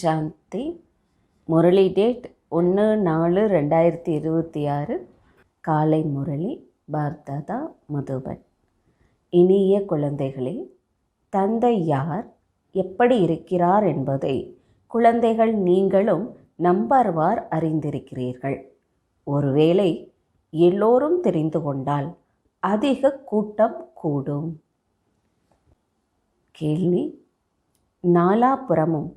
சாந்தி. Murali date 1/4/2026. காலை முரளி. பாப்தாதா, மதுபன். இனிய குழந்தைகளே, தந்தை யார், எப்படி இருக்கிறார் என்பதை குழந்தைகள் நீங்களும் நம்பர்வார் அறிந்திருக்கிறீர்கள். ஒருவேளை எல்லோரும் தெரிந்து கொண்டால் அதிக கூட்டம் கூடும். கேள்வி: நாலாபுறமும்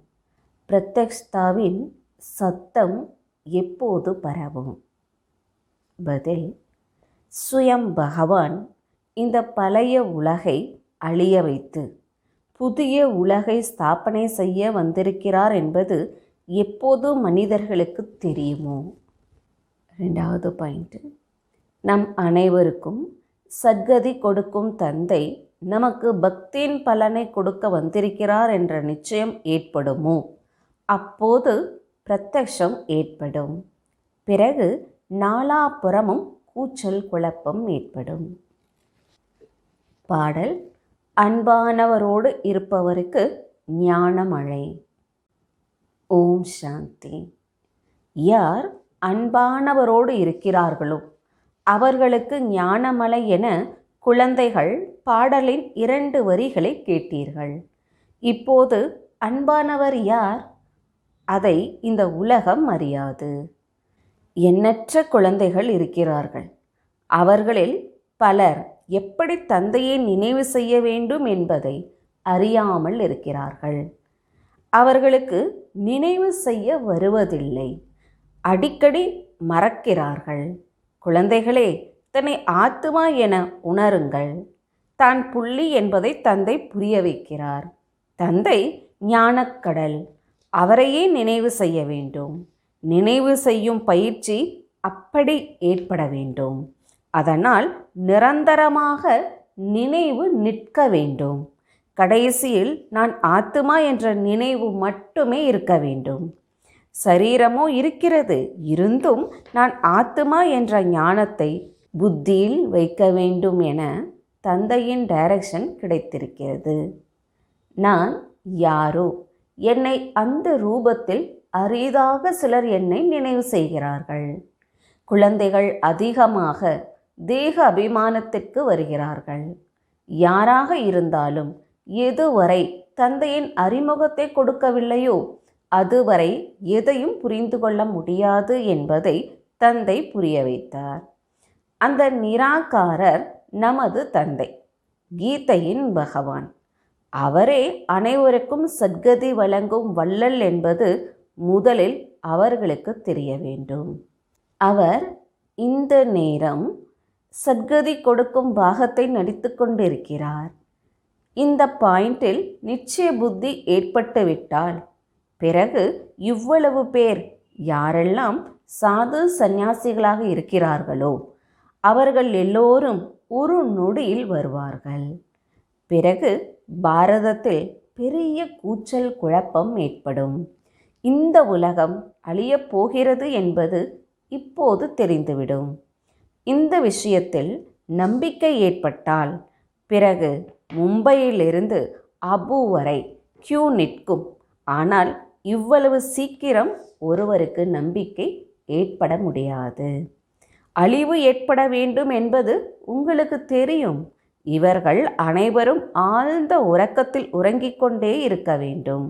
பிரத்யக்ஷதாவின் சத்தம் எப்போது பரவும்? பதில்: சுயம் பகவான் இந்த பழைய உலகை அழிய வைத்து புதிய உலகை ஸ்தாபனை செய்ய வந்திருக்கிறார் என்பது எப்போது மனிதர்களுக்கு தெரியுமோ? 2வது பாயிண்ட். நம் அனைவருக்கும் சத்கதி கொடுக்கும் தந்தை நமக்கு பக்தியின் பலனை கொடுக்க வந்திருக்கிறார் என்ற நிச்சயம் ஏற்படுமோ? அப்போது பிரத்யக்ஷம் ஏற்படும். பிறகு நாலாபுறமும் கூச்சல் குழப்பம் ஏற்படும். பாடல்: அன்பானவரோடு இருப்பவருக்கு ஞானமழை. ஓம் சாந்தி. யார் அன்பானவரோடு இருக்கிறார்களோ அவர்களுக்கு ஞானமலை என குழந்தைகள் பாடலின் 2 வரிகளை கேட்டீர்கள். இப்போது அன்பானவர் யார்? அதை இந்த உலகம் அறியாது. எண்ணற்ற குழந்தைகள் இருக்கிறார்கள். அவர்களில் பலர் எப்படி தந்தையை நினைவு செய்ய வேண்டும் என்பதை அறியாமல் இருக்கிறார்கள். அவர்களுக்கு நினைவு செய்ய வருவதில்லை. அடிக்கடி மறக்கிறார்கள். குழந்தைகளே, தன்னை ஆத்மா என உணருங்கள். தான் புள்ளி என்பதை தந்தை புரிய வைக்கிறார். தந்தை ஞானக்கடல். அவரையே நினைவு செய்ய வேண்டும். நினைவு செய்யும் பயிற்சி அப்படி ஏற்பட வேண்டும். அதனால் நிரந்தரமாக நினைவு நிற்க வேண்டும். கடைசியில் நான் ஆத்மா என்ற நினைவு மட்டுமே இருக்க வேண்டும். சரீரமோ இருக்கிறது, இருந்தும் நான் ஆத்மா என்ற ஞானத்தை புத்தியில் வைக்க வேண்டும் என தந்தையின் டைரக்ஷன் கிடைத்திருக்கிறது. நான் யாரோ? என்னை அந்த ரூபத்தில் அரிதாக சிலர் என்னை நினைவு செய்கிறார்கள். குழந்தைகள் அதிகமாக தேக அபிமானத்திற்கு வருகிறார்கள். யாராக இருந்தாலும் எதுவரை தந்தையின் அறிமுகத்தை கொடுக்கவில்லையோ அதுவரை எதையும் புரிந்து கொள்ள முடியாது என்பதை தந்தை புரிய வைத்தார். அந்த நிராகாரர் நமது தந்தை, கீதையின் பகவான். அவரே அனைவருக்கும் சத்கதி வழங்கும் வள்ளல் என்பது முதலில் அவர்களுக்கு தெரிய வேண்டும். அவர் இந்த நேரம் சத்கதி கொடுக்கும் பாகத்தை நடித்து கொண்டிருக்கிறார். இந்த பாயிண்டில் நிச்சய புத்தி ஏற்பட்டுவிட்டால் பிறகு இவ்வளவு பேர் யாரெல்லாம் சாது சந்நியாசிகளாக இருக்கிறார்களோ அவர்கள் எல்லோரும் ஒரு நொடியில் வருவார்கள். பிறகு பாரதத்தில் பெரிய கூச்சல் குழப்பம் ஏற்படும். இந்த உலகம் அழியப் போகிறது என்பது இப்போது தெரிந்துவிடும். இந்த விஷயத்தில் நம்பிக்கை ஏற்பட்டால் பிறகு மும்பையிலிருந்து அபு வரை கியூ நிற்கும். ஆனால் இவ்வளவு சீக்கிரம் ஒருவருக்கு நம்பிக்கை ஏற்பட முடியாது. அழிவு ஏற்பட வேண்டும் என்பது உங்களுக்கு தெரியும். இவர்கள் அனைவரும் ஆழ்ந்த உறக்கத்தில் உறங்கிக் கொண்டே இருக்க வேண்டும்.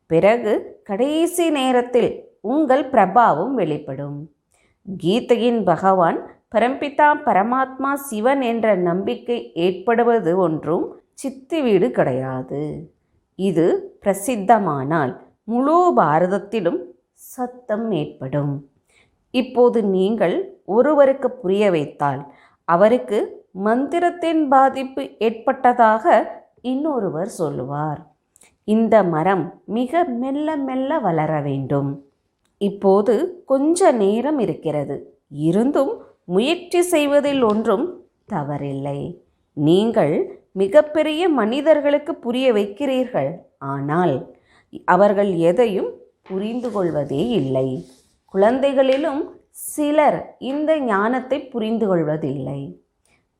பிறகு கடைசி நேரத்தில் உங்கள் பிரபாவம் வெளிப்படும். கீதையின் பகவான் பரம்பிதா பரமாத்மா சிவன் என்ற நம்பிக்கை ஏற்படுவது ஒன்றும் சித்தி வீடு கிடையாது. இது பிரசித்தமானால் முழு பாரதத்திலும் சத்தம் ஏற்படும். இப்போது நீங்கள் ஒருவருக்கு புரிய வைத்தால் அவருக்கு மந்திரத்தின் பாதிப்பு ஏற்பட்டதாக இன்னொருவர் சொல்லுவார். இந்த மரம் மிக மெல்ல மெல்ல வளர வேண்டும். இப்போது கொஞ்ச நேரம் இருக்கிறது. இருந்தும் முயற்சி செய்வதில் ஒன்றும் தவறில்லை. நீங்கள் மிகப்பெரிய மனிதர்களுக்கு புரிய வைக்கிறீர்கள். ஆனால் அவர்கள் எதையும் புரிந்து கொள்வதே இல்லை. குழந்தைகளிலும் சிலர் இந்த ஞானத்தை புரிந்து கொள்வதில்லை.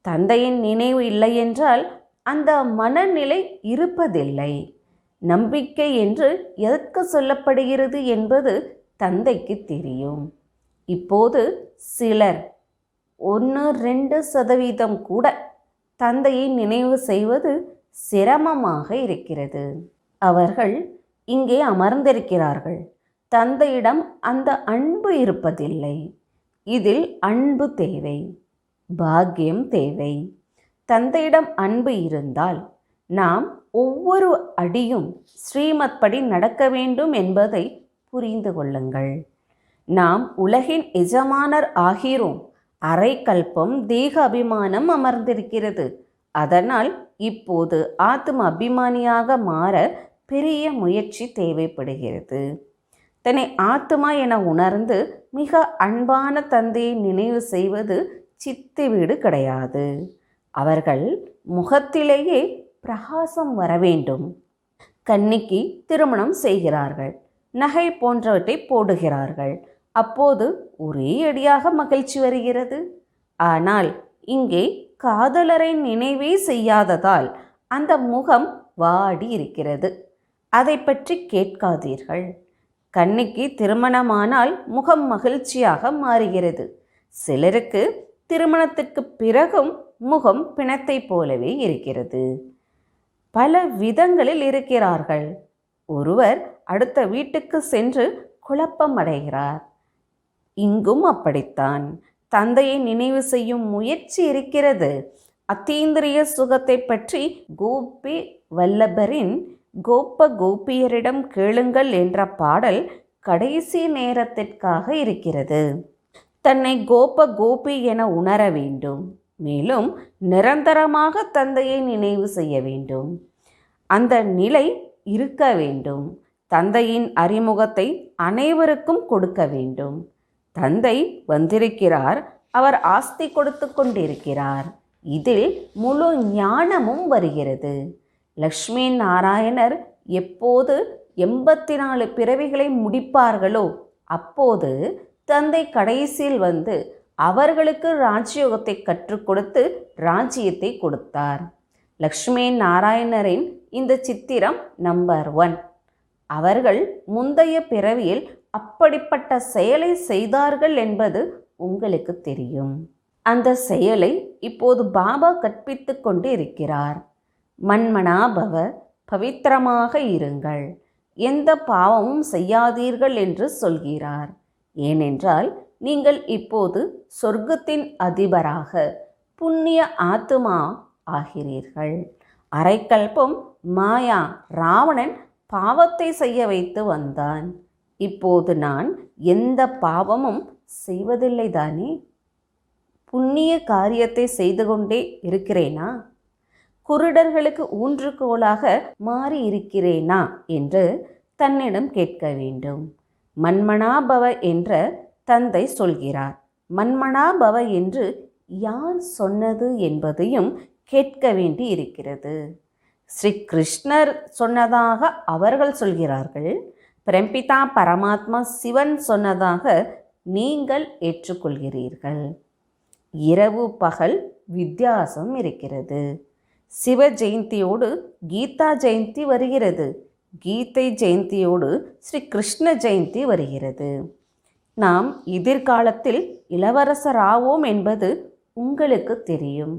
தந்தையின் நினைவு இல்லை என்றால் அந்த மனநிலை இருப்பதில்லை. நம்பிக்கை என்று எதற்கு சொல்லப்படுகிறது என்பது தந்தைக்கு தெரியும். இப்போது சிலர் 1-2% கூட தந்தையை நினைவு செய்வது சிரமமாக இருக்கிறது. அவர்கள் இங்கே அமர்ந்திருக்கிறார்கள். தந்தையிடம் அந்த அன்பு இருப்பதில்லை. இதில் அன்பு தேவை, பாக்கியம் தேவை. தந்தையிடம் அன்பு இருந்தால் நாம் ஒவ்வொரு அடியும் ஸ்ரீமத் படி நடக்க வேண்டும் என்பதை புரிந்து கொள்ளுங்கள். நாம் உலகின் எஜமானர் ஆகிறோம். அரை கல்பம் தேக அபிமானம் அமர்ந்திருக்கிறது. அதனால் இப்போது ஆத்ம அபிமானியாக மாற பெரிய முயற்சி தேவைப்படுகிறது. தன்னை ஆத்மா என உணர்ந்து மிக அன்பான தந்தையை நினைவு செய்வது சித்தி வீடு கிடையாது. அவர்கள் முகத்திலேயே பிரகாசம் வர வேண்டும். கன்னிக்கு திருமணம் செய்கிறார்கள், நகை போன்றவற்றை போடுகிறார்கள். அப்போது ஒரே அடியாக மகிழ்ச்சி வருகிறது. ஆனால் இங்கே காதலரை நினைவே செய்யாததால் அந்த முகம் வாடி இருக்கிறது. அதை பற்றி கேட்காதீர்கள். கன்னிக்கு திருமணமானால் முகம் மகிழ்ச்சியாக மாறுகிறது. சிலருக்கு திருமணத்துக்கு பிறகும் முகம் பிணத்தை போலவே இருக்கிறது. பல விதங்களில் இருக்கிறார்கள். ஒருவர் அடுத்த வீட்டுக்கு சென்று குழப்பமடைகிறார். இங்கும் அப்படித்தான். தந்தையை நினைவு செய்யும் முயற்சி இருக்கிறது. அத்தீந்திரிய சுகத்தை பற்றி கோபி வல்லபரின் கோப கோபியரிடம் கேளுங்கள் என்ற பாடல் கடைசி நேரத்திற்காக இருக்கிறது. தன்னை கோப கோபி என உணர வேண்டும். மேலும் நிரந்தரமாக தந்தையை நினைவு செய்ய வேண்டும். அந்த நிலை இருக்க வேண்டும். தந்தையின் அறிமுகத்தை அனைவருக்கும் கொடுக்க வேண்டும். தந்தை வந்திருக்கிறார், அவர் ஆஸ்தி கொடுத்து கொண்டிருக்கிறார். இதில் முழு ஞானமும் வருகிறது. லக்ஷ்மி நாராயணர் எப்போது 84 பிறவிகளை முடிப்பார்களோ அப்போது தந்தை கடைசியில் வந்து அவர்களுக்கு ராஜயோகத்தை கற்றுக் கொடுத்து ராஜ்யத்தை கொடுத்தார். லக்ஷ்மி நாராயணரின் இந்த சித்திரம் நம்பர் 1. அவர்கள் முந்தைய பிறவியில் அப்படிப்பட்ட செயலை செய்தார்கள் என்பது உங்களுக்கு தெரியும். அந்த செயலை இப்போது பாபா கற்பித்து கொண்டு இருக்கிறார். மன்மனா பவ, பவித்திரமாக இருங்கள், எந்த பாவமும் செய்யாதீர்கள் என்று சொல்கிறார். ஏனென்றால் நீங்கள் இப்போது சொர்க்கத்தின் அதிபராக புண்ணிய ஆத்மா ஆகிறீர்கள். அரைக்கல்பம் மாயா ராவணன் பாவத்தை செய்ய வைத்து வந்தான். இப்போது நான் எந்த பாவமும் செய்வதில்லை தானே? புண்ணிய காரியத்தை செய்து கொண்டே இருக்கிறேனா? குருடர்களுக்கு ஊன்றுகோலாக மாறி இருக்கிறேனா என்று தன்னிடம் கேட்க வேண்டும். மன்மனாபவ என்ற தந்தை சொல்கிறார். மன்மனாபவ என்று யார் சொன்னது என்பதையும் கேட்க வேண்டி இருக்கிறது. ஸ்ரீ கிருஷ்ணர் சொன்னதாக அவர்கள் சொல்கிறார்கள். பிரம்பிதா பரமாத்மா சிவன் சொன்னதாக நீங்கள் ஏற்றுக்கொள்கிறீர்கள். இரவு பகல் வித்தியாசம் இருக்கிறது. சிவ ஜெயந்தியோடு கீதா ஜெயந்தி வருகிறது. கீதை ஜெயந்தியோடு ஸ்ரீ கிருஷ்ண ஜெயந்தி வருகிறது. நாம் எதிர்காலத்தில் இளவரசராவோம் என்பது உங்களுக்கு தெரியும்.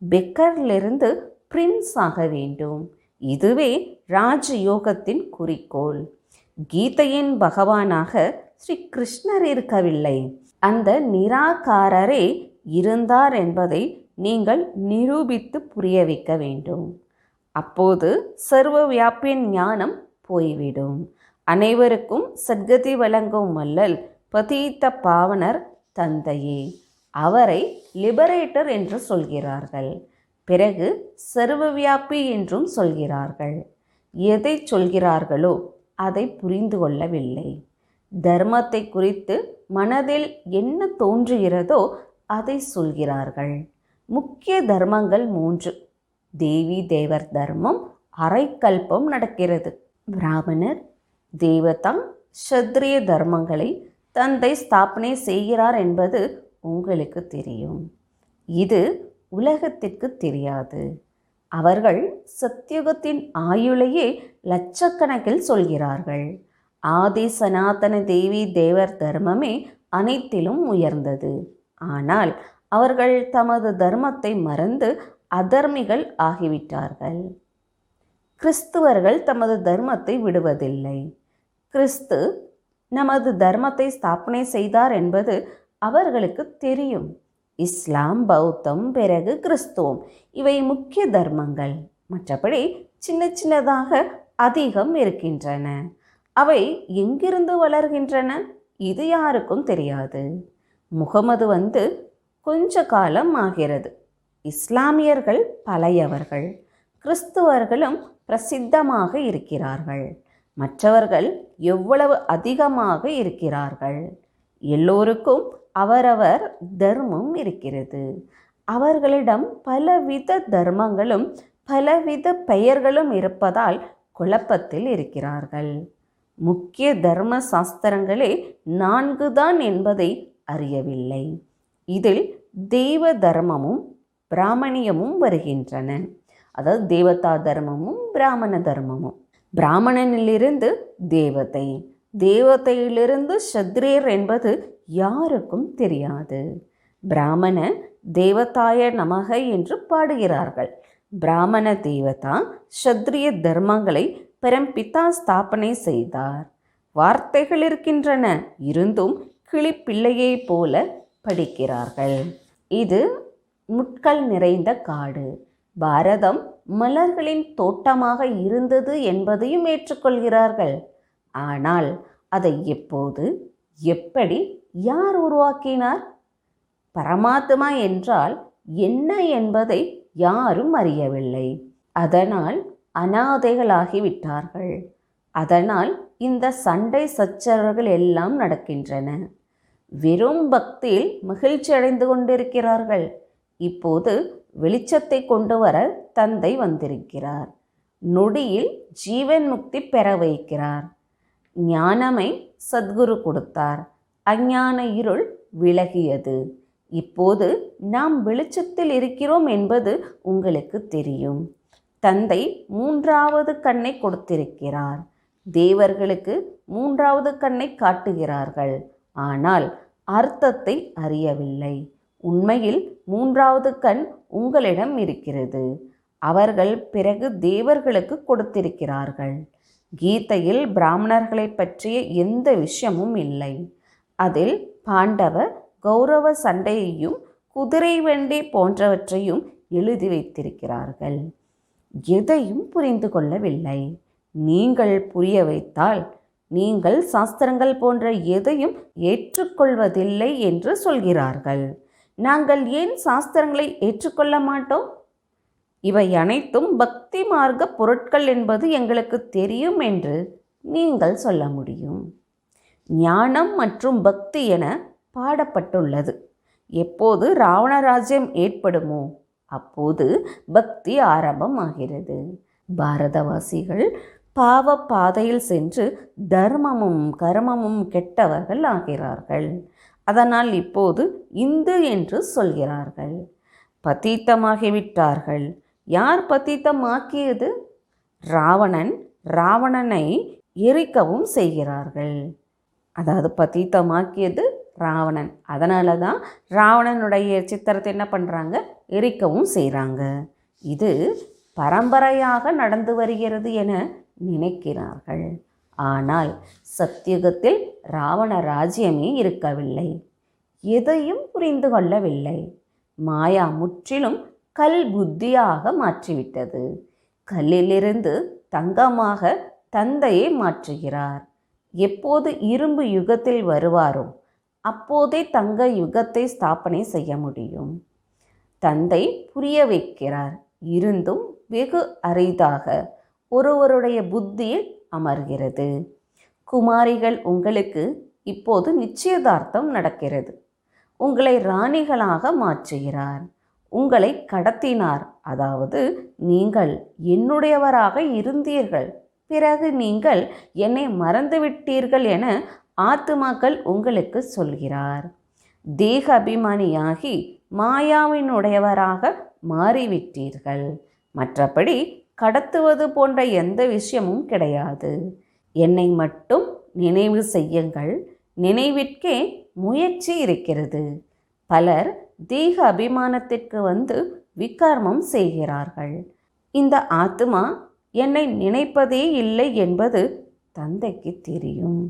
பெக்கரிலிருந்து பிரின்ஸ் ஆக வேண்டும். இதுவே ராஜயோகத்தின் குறிக்கோள். கீதையின் பகவானாக ஸ்ரீ கிருஷ்ணர் இருக்கவில்லை, அந்த நிராகாரரே இருந்தார் என்பதை நீங்கள் நிரூபித்து புரிய வைக்க வேண்டும். அப்போது சர்வ வியாபியின் ஞானம் போய்விடும். அனைவருக்கும் சத்கதி வழங்கும் வல்லல் பதீத்த பாவனர் தந்தையே. அவரை லிபரேட்டர் என்று சொல்கிறார்கள். பிறகு சர்வவியாபி என்றும் சொல்கிறார்கள். எதை சொல்கிறார்களோ அதை புரிந்து கொள்ளவில்லை. தர்மத்தை குறித்து மனதில் என்ன தோன்றுகிறதோ அதை சொல்கிறார்கள். முக்கிய தர்மங்கள் 3. தேவி தேவர் தர்மம் அரைக்கல்பம் நடக்கிறது. பிராமணர், தேவதா, சத்ரிய தர்மங்களை தந்தை ஸ்தாபனை செய்கிறார் என்பது உங்களுக்கு தெரியும். இது உலகத்திற்கு தெரியாது. அவர்கள் சத்தியுகத்தின் ஆயுளையே லட்சக்கணக்கில் சொல்கிறார்கள். ஆதி சனாதன தேவி தேவர் தர்மமே அனைத்திலும் உயர்ந்தது. ஆனால் அவர்கள் தமது தர்மத்தை மறந்து அதர்மிகள் ஆகிவிட்டார்கள். கிறிஸ்துவர்கள் தமது தர்மத்தை விடுவதில்லை. கிறிஸ்து நமது தர்மத்தை ஸ்தாபனை செய்தார் என்பது அவர்களுக்கு தெரியும். இஸ்லாம், பௌத்தம், பிறகு கிறிஸ்துவம், இவை முக்கிய தர்மங்கள். மற்றபடி சின்ன சின்னதாக அதிகம் இருக்கின்றன. அவை எங்கிருந்து வளர்கின்றன இது யாருக்கும் தெரியாது. முகமது வந்து கொஞ்ச காலம் ஆகிறது. இஸ்லாமியர்கள் பழையவர்கள், கிறிஸ்துவர்களும் பிரசித்தமாக இருக்கிறார்கள். மற்றவர்கள் எவ்வளவு அதிகமாக இருக்கிறார்கள். எல்லோருக்கும் அவரவர் தர்மம் இருக்கிறது. அவர்களிடம் பலவித தர்மங்களும் பலவித பெயர்களும் இருப்பதால் குழப்பத்தில் இருக்கிறார்கள். முக்கிய தர்ம சாஸ்திரங்களே 4 தான் என்பதை அறியவில்லை. இதில் தெய்வ தர்மமும் பிராமணியமும் வருகின்றன. அதாவது தேவதா தர்மமும் பிராமண தர்மமும். பிராமணனிலிருந்து தேவதை, தேவதையிலிருந்து சத்ரியர் என்பது யாருக்கும் தெரியாது. பிராமண தேவதாய நமக என்று பாடுகிறார்கள். பிராமண தேவதா சத்ரிய தர்மங்களை பரம்பிதா ஸ்தாபனை செய்தார். வார்த்தைகள் இருக்கின்றன, இருந்தும் கிளிப்பிள்ளையை போல படிக்கிறார்கள். இது முட்கள் நிறைந்த காடு. பாரதம் மலர்களின் தோட்டமாக இருந்தது என்பதையும் ஏற்றுக்கொள்கிறார்கள். ஆனால் அதை எப்போது, எப்படி, யார் உருவாக்கினார்? பரமாத்மா என்றால் என்ன என்பதை யாரும் அறியவில்லை. அதனால் அனாதைகளாகிவிட்டார்கள். அதனால் இந்த சண்டை சச்சரவுகள் எல்லாம் நடக்கின்றன. வெறும் பக்தியில் மகிழ்ச்சி அடைந்து கொண்டிருக்கிறார்கள். இப்போது வெளிச்சத்தை கொண்டு வர தந்தை வந்திருக்கிறார். நொடியில் ஜீவன் முக்தி பெற வைக்கிறார். ஞானமை சத்குரு கொடுத்தார். அஞ்ஞான இருள் விலகியது. இப்போது நாம் வெளிச்சத்தில் இருக்கிறோம் என்பது உங்களுக்கு தெரியும். தந்தை 3வது கண்ணை கொடுத்திருக்கிறார். தேவர்களுக்கு 3வது கண்ணை காட்டுகிறார்கள். ஆனால் அர்த்தத்தை அறியவில்லை. உண்மையில் 3வது கண் உங்களிடம் இருக்கிறது. அவர்கள் பிறகு தேவர்களுக்கு கொடுத்திருக்கிறார்கள். கீதையில் பிராமணர்களை பற்றிய எந்த விஷயமும் இல்லை. அதில் பாண்டவ கௌரவ சண்டையையும் குதிரை வண்டி போன்றவற்றையும் எழுதி வைத்திருக்கிறார்கள். எதையும் புரிந்து கொள்ளவில்லை. நீங்கள் புரிய வைத்தால் நீங்கள் சாஸ்திரங்கள் போன்ற எதையும் ஏற்றுக்கொள்வதில்லை என்று சொல்கிறார்கள். நாங்கள் ஏன் சாஸ்திரங்களை ஏற்றுக்கொள்ள மாட்டோம்? இவை அனைத்தும் பக்தி மார்க்க பொருட்கள் என்பது எங்களுக்கு தெரியும் என்று நீங்கள் சொல்ல முடியும். ஞானம் மற்றும் பக்தி என பாடப்பட்டுள்ளது. எப்போது ராவண ராஜ்யம் ஏற்படுமோ அப்போது பக்தி ஆரம்பமாகிறது. பாரதவாசிகள் பாவ பாதையில் சென்று தர்மமும் கர்மமும் கெட்டவர்கள் ஆகிறார்கள். அதனால் இப்போது இந்து என்று சொல்கிறார்கள். பதீத்தமாகிவிட்டார்கள். யார் பதீத்தமாக்கியது? ராவணனை எரிக்கவும் செய்கிறார்கள். அதாவது பதீத்தமாக்கியது ராவணன். அதனால தான் ராவணனுடைய சித்திரத்தை என்ன பண்ணுறாங்க? எரிக்கவும் செய்கிறாங்க. இது பரம்பரையாக நடந்து வருகிறது என நினைக்கிறார்கள். ஆனால் சத்தியுகத்தில் ராவண ராஜ்யமே இருக்கவில்லை. எதையும் புரிந்து கொள்ளவில்லை. மாயா முற்றிலும் கல் புத்தியாக மாற்றிவிட்டது. கல்லிலிருந்து தங்கமாக தந்தையை மாற்றுகிறார். எப்போது இரும்பு யுகத்தில் வருவாரோ அப்போதே தங்க யுகத்தை ஸ்தாபனை செய்ய முடியும். தந்தை புரிய வைக்கிறார். இருந்தும் வெகு அரிதாக ஒருவருடைய புத்தியில் அமர்கிறது. குமாரிகள், உங்களுக்கு இப்போது நிச்சயதார்த்தம் நடக்கிறது. உங்களை ராணிகளாக மாற்றுகிறார். உங்களை கடத்தினார். அதாவது நீங்கள் என்னுடையவராக இருந்தீர்கள், பிறகு நீங்கள் என்னை மறந்துவிட்டீர்கள் என ஆத்துமாக்கள் உங்களுக்கு சொல்கிறார். தேக அபிமானியாகி மாயாவினுடையவராக மாறிவிட்டீர்கள். மற்றபடி கடத்துவது போன்ற எந்த விஷயமும் கிடையாது. என்னை மட்டும் நினைவு செய்யுங்கள், நினைவிற்கே முயற்சி இருக்கிறது. பலர் தேக அபிமானத்திற்கு வந்து விகர்மம் செய்கிறார்கள். இந்த ஆத்மா என்னை நினைப்பதே இல்லை என்பது தந்தைக்கு தெரியும்.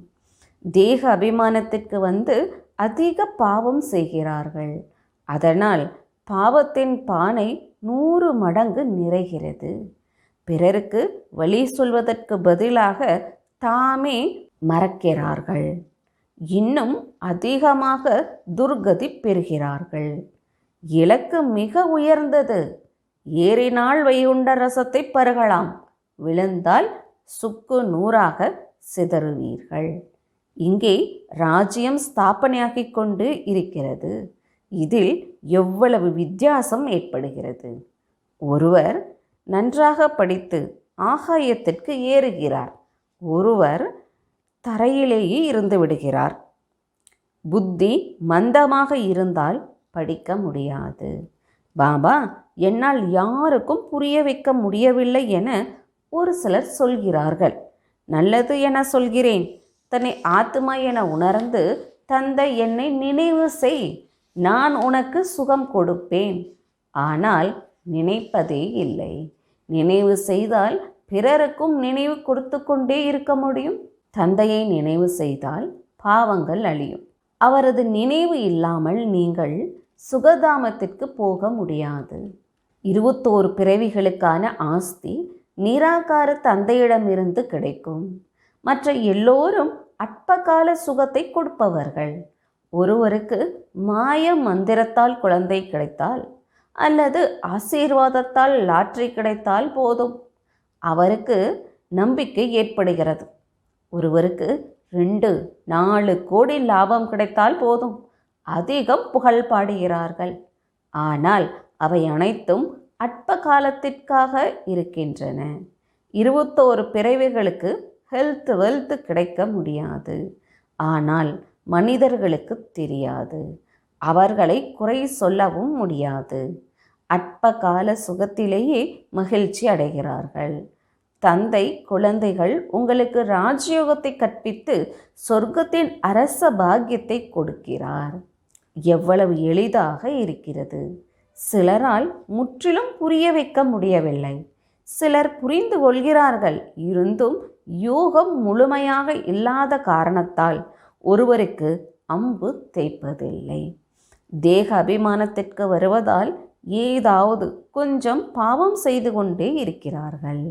தேக அபிமானத்திற்கு வந்து அதிக பாவம் செய்கிறார்கள். அதனால் பாவத்தின் பானை 100 மடங்கு நிறைகிறது. பிறருக்கு வழி சொல்வதற்கு பதிலாக தாமே மறக்கிறார்கள். இன்னும் அதிகமாக துர்கதி பெறுகிறார்கள். இலக்கு மிக உயர்ந்தது. ஏறினால் வைகுண்ட ரசத்தை பருகலாம், விழுந்தால் சுக்கு நூறாக சிதறுவீர்கள். இங்கே ராஜ்யம் ஸ்தாபனையாகிக் கொண்டு இருக்கிறது. இதில் எவ்வளவு வித்தியாசம் ஏற்படுகிறது. ஒருவர் நன்றாக படித்து ஆகாயத்திற்கு ஏறுகிறார், ஒருவர் தரையிலேயே இருந்து விடுகிறார். புத்தி மந்தமாக இருந்தால் படிக்க முடியாது. பாபா, என்னால் யாருக்கும் புரிய வைக்க முடியவில்லை என ஒரு சிலர் சொல்கிறார்கள். நல்லது என சொல்கிறேன். தன்னை ஆத்மா என உணர்ந்து தந்தை என்னை நினைவு செய், நான் உனக்கு சுகம் கொடுப்பேன். ஆனால் நினைப்பதே இல்லை. நினைவு செய்தால் பிறருக்கும் நினைவு கொடுத்து கொண்டே இருக்க முடியும். தந்தையை நினைவு செய்தால் பாவங்கள் அழியும். அவரது நினைவு இல்லாமல் நீங்கள் சுகதாமத்திற்கு போக முடியாது. 21 பிறவிகளுக்கான ஆஸ்தி நிராகார தந்தையிடமிருந்து கிடைக்கும். மற்ற எல்லோரும் அற்பகால சுகத்தை கொடுப்பவர்கள். ஒருவருக்கு மாய மந்திரத்தால் குழந்தை கிடைத்தால் அல்லது ஆசீர்வாதத்தால் லாட்டரி கிடைத்தால் போதும், அவருக்கு நம்பிக்கை ஏற்படுகிறது. ஒருவருக்கு 2-4 கோடி லாபம் கிடைத்தால் போதும், அதிகம் புகழ் பாடுகிறார்கள். ஆனால் அவை அனைத்தும் அற்ப காலத்திற்காக இருக்கின்றன. 21 பிறவிகளுக்கு ஹெல்த் வெல்த் கிடைக்க முடியாது. ஆனால் மனிதர்களுக்கு தெரியாது. அவர்களை குறை சொல்லவும் முடியாது. அற்ப கால சுகத்திலேயே மகிழ்ச்சி அடைகிறார்கள். தந்தை குழந்தைகள் உங்களுக்கு ராஜயோகத்தை கற்பித்து சொர்க்கத்தின் அரச பாக்கியத்தை கொடுக்கிறார். எவ்வளவு எளிதாக இருக்கிறது. சிலரால் முற்றிலும் புரிய வைக்க முடியவில்லை. சிலர் புரிந்து கொள்கிறார்கள். இருந்தும் யோகம் முழுமையாக இல்லாத காரணத்தால் ஒருவருக்கு அம்பு தேய்ப்பதில்லை. தேக அபிமானத்திற்கு வருவதால் ஏதாவது கொஞ்சம் பாவம் செய்து கொண்டே இருக்கிறார்கள்.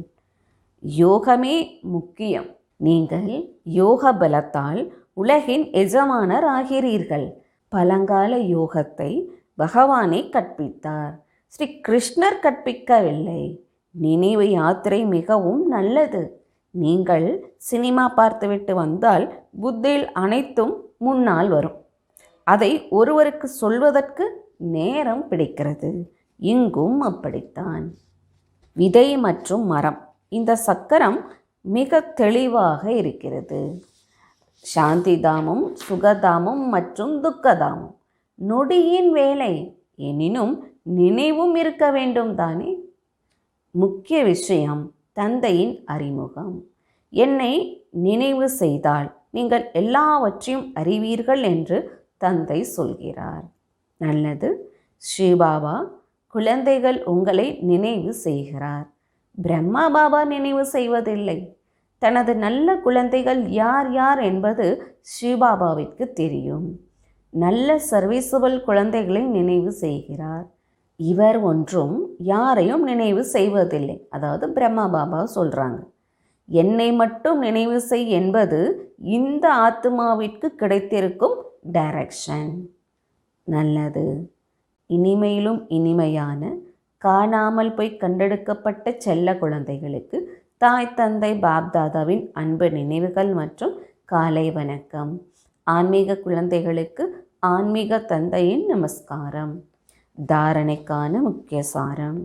யோகமே முக்கியம். நீங்கள் யோக பலத்தால் உலகின் எஜமானர் ஆகிறீர்கள். பழங்கால யோகத்தை பகவானே கற்பித்தார், ஸ்ரீ கிருஷ்ணர் கற்பிக்கவில்லை. நினைவு யாத்திரை மிகவும் நல்லது. நீங்கள் சினிமா பார்த்துவிட்டு வந்தால் புத்தியில் அனைத்தும் முன்னால் வரும். அதை ஒருவருக்கு சொல்வதற்கு நேரம் பிடிக்கிறது. இங்கும் அப்படித்தான். விதை மற்றும் மரம், இந்த சக்கரம் மிக தெளிவாக இருக்கிறது. சாந்திதாமம், சுகதாமம் மற்றும் துக்கதாமம் நொடியின் வேலை. எனினும் நினைவும் இருக்க வேண்டும் தானே. முக்கிய விஷயம் தந்தையின் அறிமுகம். என்னை நினைவு செய்தால் நீங்கள் எல்லாவற்றையும் அறிவீர்கள் என்று தந்தை சொல்கிறார். நல்லது. ஸ்ரீபாபா குழந்தைகள் உங்களை நினைவு செய்கிறார். பிரம்மா பாபா நினைவு செய்வதில்லை. தனது நல்ல குழந்தைகள் யார் யார் என்பது ஸ்ரீபாபாவிற்கு தெரியும். நல்ல சர்வீசபிள் குழந்தைகளை நினைவு செய்கிறார். இவர் ஒன்றும் யாரையும் நினைவு செய்வதில்லை. அதாவது பிரம்மா பாபா சொல்கிறாங்க, என்னை மட்டும் நினைவு செய் என்பது இந்த ஆத்மாவிற்கு கிடைத்திருக்கும் டைரக்ஷன். நல்லது. இனிமையிலும் இனிமையான காணாமல் போய் கண்டெடுக்கப்பட்ட செல்ல குழந்தைகளுக்கு தாய் தந்தை பாப்தாதாவின் அன்பு நினைவுகள் மற்றும் காலை வணக்கம். ஆன்மீக குழந்தைகளுக்கு ஆன்மீக தந்தையின் நமஸ்காரம். தாரணைக்கான முக்கிய சாரம்.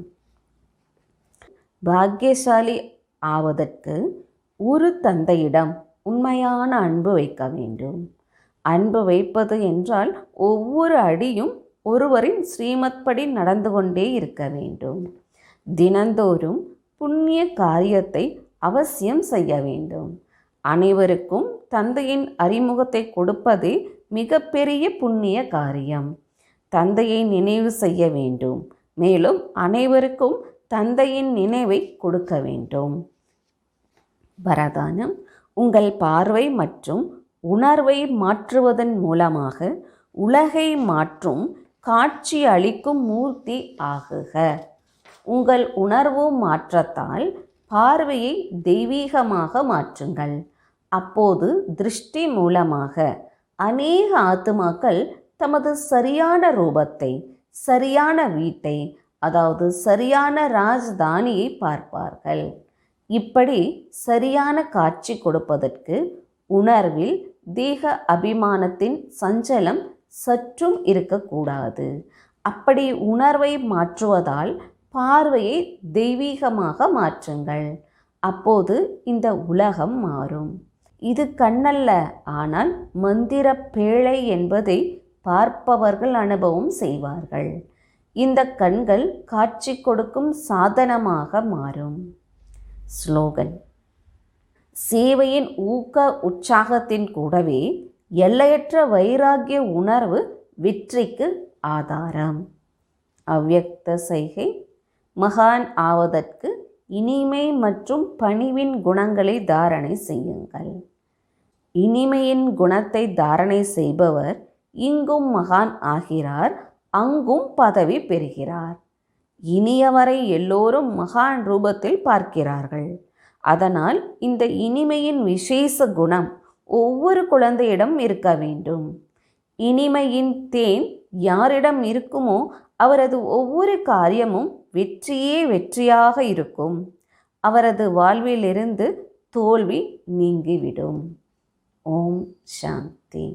பாக்கியசாலி ஆவதற்கு ஒரு தந்தையிடம் உண்மையான அன்பு வைக்க வேண்டும். அன்பு வைப்பது என்றால் ஒவ்வொரு அடியும் ஒருவரின் ஸ்ரீமத் படி நடந்து கொண்டே இருக்க வேண்டும். தினந்தோறும் புண்ணிய காரியத்தை அவசியம் செய்ய வேண்டும். அனைவருக்கும் தந்தையின் அறிமுகத்தை கொடுப்பதே மிகப்பெரிய புண்ணிய காரியம். தந்தையை நினைவு செய்ய வேண்டும். மேலும் அனைவருக்கும் தந்தையின் நினைவை கொடுக்க வேண்டும். வரதானம்: உங்கள் பார்வை மற்றும் உணர்வை மாற்றுவதன் மூலமாக உலகை மாற்றும் காட்சி அளிக்கும் மூர்த்தி ஆகுக. உங்கள் உணர்வு மாற்றத்தால் பார்வையை தெய்வீகமாக மாற்றுங்கள். அப்போது திருஷ்டி மூலமாக அநேக ஆத்துமாக்கள் தமது சரியான ரூபத்தை, சரியான வீட்டை, அதாவது சரியான ராஜதானியை பார்ப்பார்கள். இப்படி சரியான காட்சி கொடுப்பதற்கு உணர்வில் தேக அபிமானத்தின் சஞ்சலம் சற்றும் இருக்கக்கூடாது. அப்படி உணர்வை மாற்றுவதால் பார்வையை தெய்வீகமாக மாற்றுங்கள். அப்போது இந்த உலகம் மாறும். இது கண்ணல்ல, ஆனால் மந்திர பேழை என்பதை பார்ப்பவர்கள் அனுபவம் செய்வார்கள். இந்த கண்கள் காட்சி கொடுக்கும் சாதனமாக மாறும். ஸ்லோகன்: சேவையின் ஊக்க உற்சாகத்தின் கூடவே எல்லையற்ற வைராகிய உணர்வு வெற்றிக்கு ஆதாரம். அவ்யக்த செய்கை: மகான் ஆவதற்கு இனிமை மற்றும் பணிவின் குணங்களை தாரணை செய்யுங்கள். இனிமையின் குணத்தை தாரணை செய்பவர் இங்கும் மகான் ஆகிறார், அங்கும் பதவி பெறுகிறார். இனியவரை எல்லோரும் மகான் ரூபத்தில் பார்க்கிறார்கள். அதனால் இந்த இனிமையின் விசேஷ குணம் ஒவ்வொரு குழந்தையிடம் இருக்க வேண்டும். இனிமையின் தேன் யாரிடம் இருக்குமோ அவரது ஒவ்வொரு காரியமும் வெற்றியே வெற்றியாக இருக்கும். அவரது வாழ்விலிருந்து தோல்வி நீங்கிவிடும். ஓம் சாந்தி.